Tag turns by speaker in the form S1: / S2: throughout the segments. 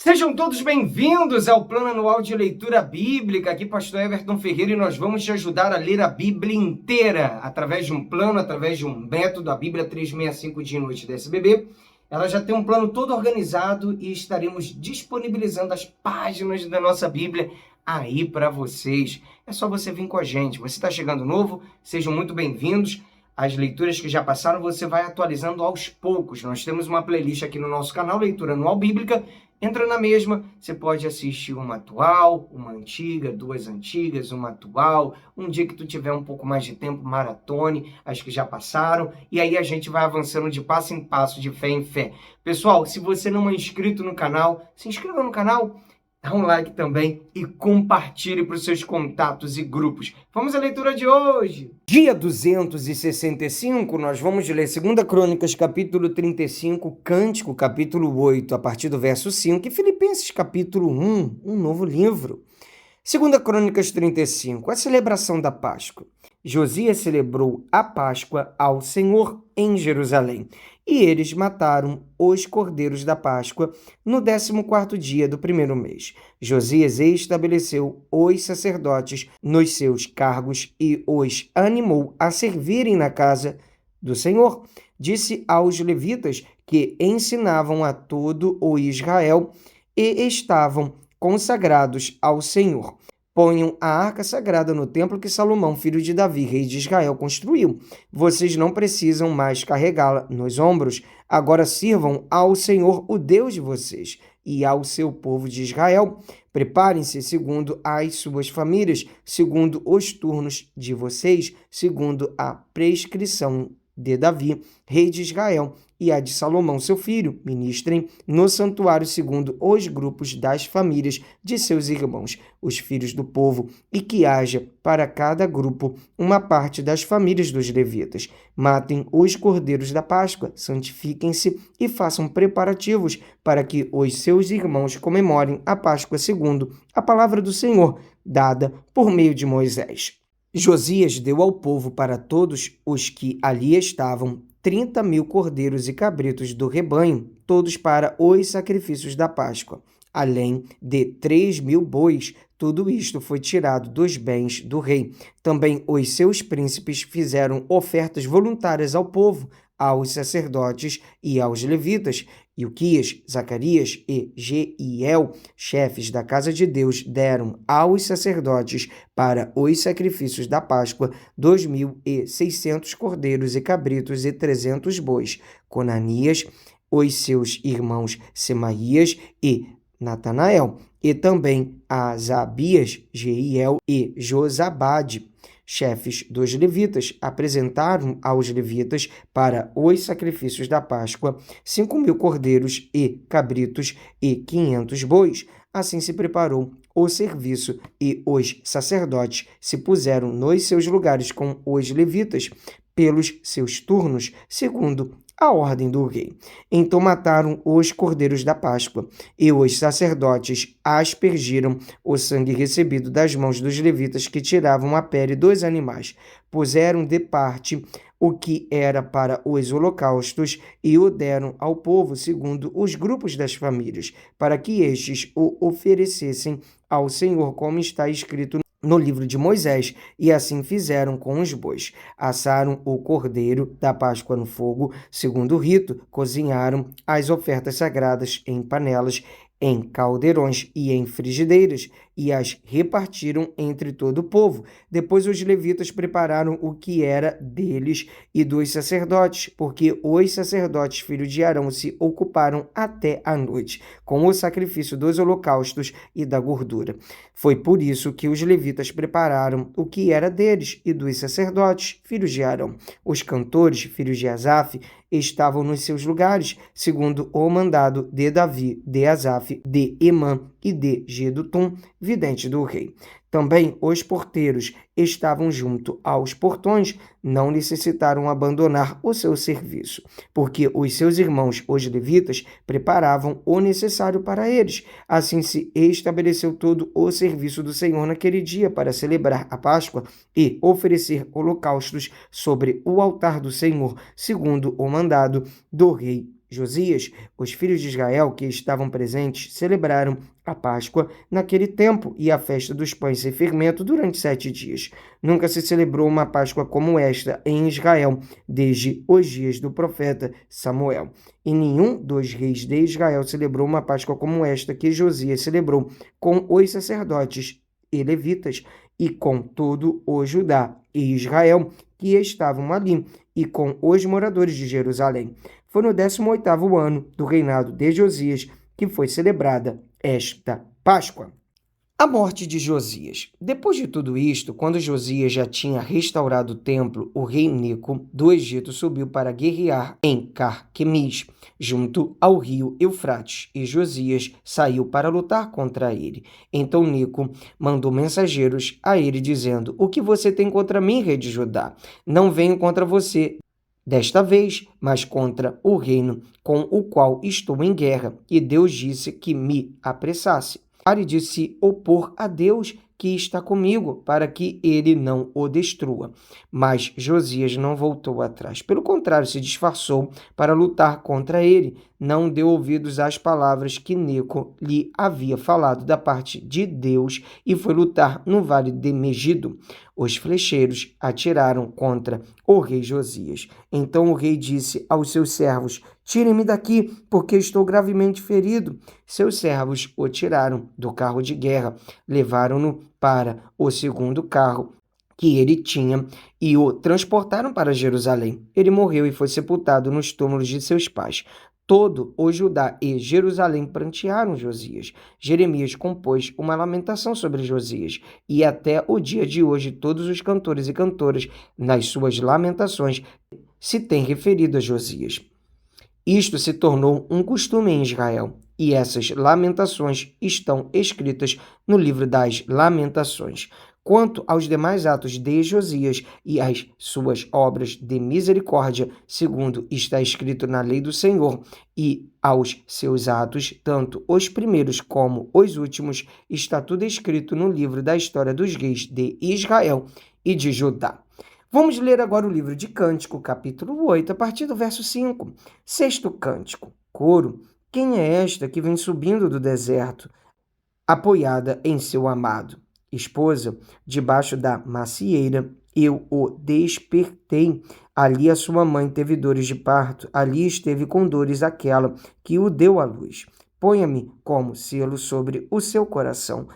S1: Sejam todos bem-vindos ao Plano Anual de Leitura Bíblica. Aqui, Pastor Everton Ferreira, e nós vamos te ajudar a ler a Bíblia inteira através de um plano, através de um método, a Bíblia 365 Dia e Noite da SBB. Ela já tem um plano todo organizado e estaremos disponibilizando as páginas da nossa Bíblia aí para vocês. É só você vir com a gente. Você está chegando novo? Sejam muito bem-vindos. As leituras que já passaram, você vai atualizando aos poucos. Nós temos uma playlist aqui no nosso canal, Leitura Anual Bíblica. Entra na mesma, você pode assistir uma atual, uma antiga, duas antigas, uma atual. Um dia que tu tiver um pouco mais de tempo, maratone, as que já passaram. E aí a gente vai avançando de passo em passo, de fé em fé. Pessoal, se você não é inscrito no canal, se inscreva no canal. Dá um like também e compartilhe para os seus contatos e grupos. Vamos à leitura de hoje. Dia 265, nós vamos ler 2 Crônicas, capítulo 35, Cântico, capítulo 8, a partir do verso 5, e Filipenses, capítulo 1, um novo livro. 2 Crônicas 35, a celebração da Páscoa. Josias celebrou a Páscoa ao Senhor em Jerusalém, e eles mataram os cordeiros da Páscoa no 14º dia do primeiro mês. Josias estabeleceu os sacerdotes nos seus cargos e os animou a servirem na casa do Senhor. Disse aos levitas que ensinavam a todo o Israel e estavam consagrados ao Senhor: ponham a arca sagrada no templo que Salomão, filho de Davi, rei de Israel, construiu. Vocês não precisam mais carregá-la nos ombros. Agora sirvam ao Senhor, o Deus de vocês, e ao seu povo de Israel. Preparem-se segundo as suas famílias, segundo os turnos de vocês, segundo a prescrição de Davi, rei de Israel, e a de Salomão, seu filho. Ministrem no santuário segundo os grupos das famílias de seus irmãos, os filhos do povo, e que haja para cada grupo uma parte das famílias dos levitas. Matem os cordeiros da Páscoa, santifiquem-se e façam preparativos para que os seus irmãos comemorem a Páscoa segundo a palavra do Senhor, dada por meio de Moisés. Josias deu ao povo, para todos os que ali estavam, 30.000 cordeiros e cabritos do rebanho, todos para os sacrifícios da Páscoa, além de 3.000 bois. Tudo isto foi tirado dos bens do rei. Também os seus príncipes fizeram ofertas voluntárias ao povo, aos sacerdotes e aos levitas. Ilquias, Zacarias e Jeiel, chefes da casa de Deus, deram aos sacerdotes para os sacrifícios da Páscoa 2.600 cordeiros e cabritos e 300 bois. Conanias, os seus irmãos Semaías e Natanael, e também Asabias, Jeiel e Josabade, chefes dos levitas, apresentaram aos levitas para os sacrifícios da Páscoa 5.000 cordeiros e cabritos e 500 bois. Assim se preparou o serviço e os sacerdotes se puseram nos seus lugares com os levitas pelos seus turnos, segundo a ordem do rei. Então mataram os cordeiros da Páscoa, e os sacerdotes aspergiram o sangue recebido das mãos dos levitas que tiravam a pele dos animais. Puseram de parte o que era para os holocaustos e o deram ao povo segundo os grupos das famílias, para que estes o oferecessem ao Senhor, como está escrito no livro de Moisés, e assim fizeram com os bois. Assaram o cordeiro da Páscoa no fogo, segundo o rito, cozinharam as ofertas sagradas em panelas, em caldeirões e em frigideiras, e as repartiram entre todo o povo. Depois os levitas prepararam o que era deles e dos sacerdotes, porque os sacerdotes, filhos de Arão, se ocuparam até a noite com o sacrifício dos holocaustos e da gordura. Foi por isso que os levitas prepararam o que era deles e dos sacerdotes, filhos de Arão. Os cantores, filhos de Asaf, estavam nos seus lugares, segundo o mandado de Davi, de Asaf, de Emã e de Jedutum, vidente do rei. Também os porteiros estavam junto aos portões, não necessitaram abandonar o seu serviço, porque os seus irmãos, os levitas, preparavam o necessário para eles. Assim se estabeleceu todo o serviço do Senhor naquele dia para celebrar a Páscoa e oferecer holocaustos sobre o altar do Senhor, segundo o mandado do rei
S2: Josias, os filhos de Israel que estavam presentes celebraram a Páscoa naquele tempo e a festa dos pães sem fermento durante 7 dias. Nunca se celebrou uma Páscoa como esta em Israel, desde os dias do profeta Samuel. E nenhum dos reis de Israel celebrou uma Páscoa como esta que Josias celebrou com os sacerdotes e levitas e com todo o Judá e Israel que estavam ali e com os moradores de Jerusalém. Foi no 18º ano do reinado de Josias que foi celebrada esta Páscoa. A morte de Josias. Depois de tudo isto, quando Josias já tinha restaurado o templo, o rei Neco do Egito subiu para guerrear em Carquemis, junto ao rio Eufrates, e Josias saiu para lutar contra ele. Então Neco mandou mensageiros a ele dizendo: "O que você tem contra mim, rei de Judá? Não venho contra você desta vez, mas contra o reino com o qual estou em guerra, e Deus disse que me apressasse. Pare de se opor a Deus que está comigo, para que ele não o destrua." Mas Josias não voltou atrás. Pelo contrário, se disfarçou para lutar contra ele. Não deu ouvidos às palavras que Neco lhe havia falado da parte de Deus e foi lutar no vale de Megido. Os flecheiros atiraram contra o rei Josias. Então o rei disse aos seus servos: "Tirem-me daqui, porque estou gravemente ferido." Seus servos o tiraram do carro de guerra, levaram-no para o segundo carro que ele tinha e o transportaram para Jerusalém. Ele morreu e foi sepultado nos túmulos de seus pais. Todo o Judá e Jerusalém prantearam Josias. Jeremias compôs uma lamentação sobre Josias, e até o dia de hoje todos os cantores e cantoras, nas suas lamentações, se têm referido a Josias. Isto se tornou um costume em Israel, e essas lamentações estão escritas no livro das Lamentações. Quanto aos demais atos de Josias e às suas obras de misericórdia, segundo está escrito na lei do Senhor, e aos seus atos, tanto os primeiros como os últimos, está tudo escrito no livro da história dos reis de Israel e de Judá. Vamos ler agora o livro de Cântico, capítulo 8, a partir do verso 5. Sexto cântico. Coro. Quem é esta que vem subindo do deserto, apoiada em seu amado? Esposa, debaixo da macieira, eu o despertei. Ali a sua mãe teve dores de parto, ali esteve com dores aquela que o deu à luz. Ponha-me como selo sobre o seu coração,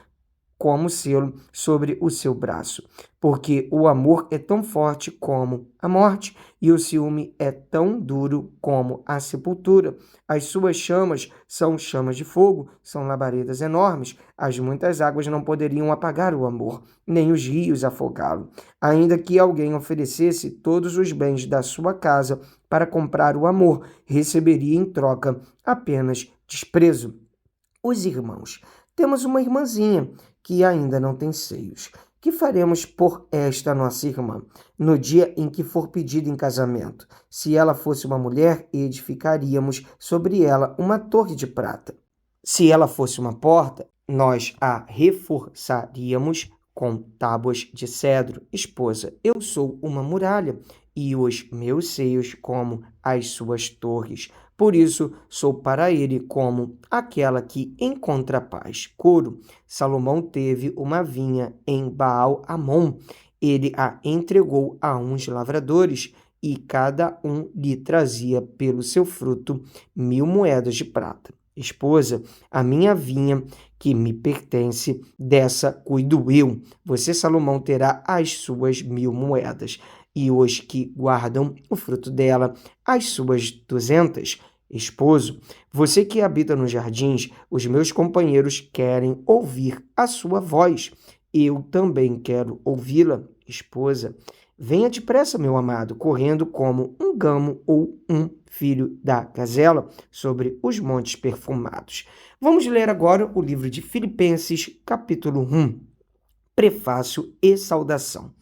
S2: como selo sobre o seu braço, porque o amor é tão forte como a morte, e o ciúme é tão duro como a sepultura. As suas chamas são chamas de fogo, são labaredas enormes. As muitas águas não poderiam apagar o amor, nem os rios afogá-lo. Ainda que alguém oferecesse todos os bens da sua casa para comprar o amor, receberia em troca apenas desprezo. Os irmãos. Temos uma irmãzinha que ainda não tem seios. Que faremos por esta nossa irmã, no dia em que for pedida em casamento? Se ela fosse uma mulher, edificaríamos sobre ela uma torre de prata. Se ela fosse uma porta, nós a reforçaríamos com tábuas de cedro. Esposa, eu sou uma muralha, e os meus seios como as suas torres. Por isso, sou para ele como aquela que encontra paz. Coro. Salomão teve uma vinha em Baal-Hamon. Ele a entregou a uns lavradores, e cada um lhe trazia pelo seu fruto 1000 moedas de prata. Esposa, a minha vinha que me pertence, dessa cuido eu. Você, Salomão, terá as suas 1000 moedas, e os que guardam o fruto dela, as suas 200. Esposo, você que habita nos jardins, os meus companheiros querem ouvir a sua voz. Eu também quero ouvi-la. Esposa, venha depressa, meu amado, correndo como um gamo ou um filho da gazela sobre os montes perfumados. Vamos ler agora o livro de Filipenses, capítulo 1. Prefácio e saudação.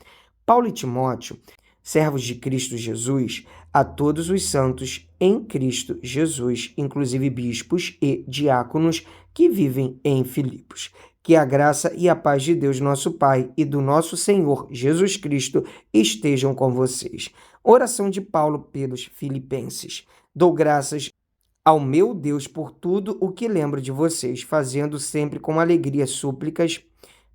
S2: Paulo e Timóteo, servos de Cristo Jesus, a todos os santos em Cristo Jesus, inclusive bispos e diáconos que vivem em Filipos. Que a graça e a paz de Deus, nosso Pai, e do nosso Senhor Jesus Cristo estejam com vocês. Oração de Paulo pelos filipenses. Dou graças ao meu Deus por tudo o que lembro de vocês, fazendo sempre com alegria súplicas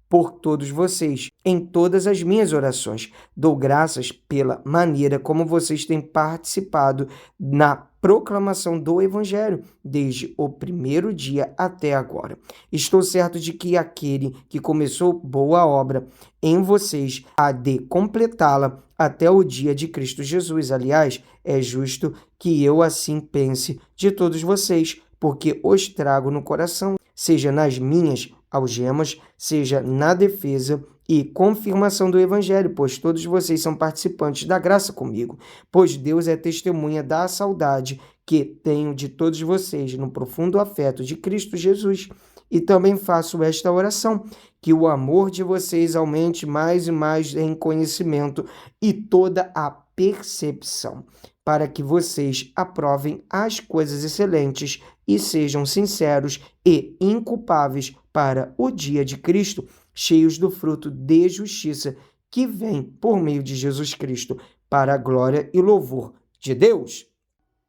S2: por todos vocês, em todas as minhas orações. Dou graças pela maneira como vocês têm participado na proclamação do Evangelho, desde o primeiro dia até agora. Estou certo de que aquele que começou boa obra em vocês há de completá-la até o dia de Cristo Jesus. Aliás, é justo que eu assim pense de todos vocês, porque os trago no coração, seja nas minhas algemas, seja na defesa e confirmação do Evangelho, pois todos vocês são participantes da graça comigo, pois Deus é testemunha da saudade que tenho de todos vocês no profundo afeto de Cristo Jesus. E também faço esta oração, que o amor de vocês aumente mais e mais em conhecimento e toda a percepção, para que vocês aprovem as coisas excelentes e sejam sinceros e inculpáveis para o dia de Cristo, cheios do fruto de justiça que vem por meio de Jesus Cristo, para a glória e louvor de Deus.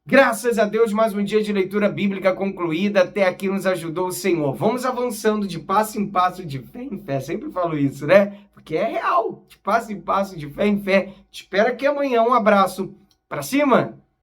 S1: Graças a Deus, mais um dia de leitura bíblica concluída. Até aqui nos ajudou o Senhor. Vamos avançando de passo em passo, de fé em fé. Sempre falo isso, né? Porque é real. De passo em passo, de fé em fé. Te espero aqui amanhã. Um abraço. Pra cima!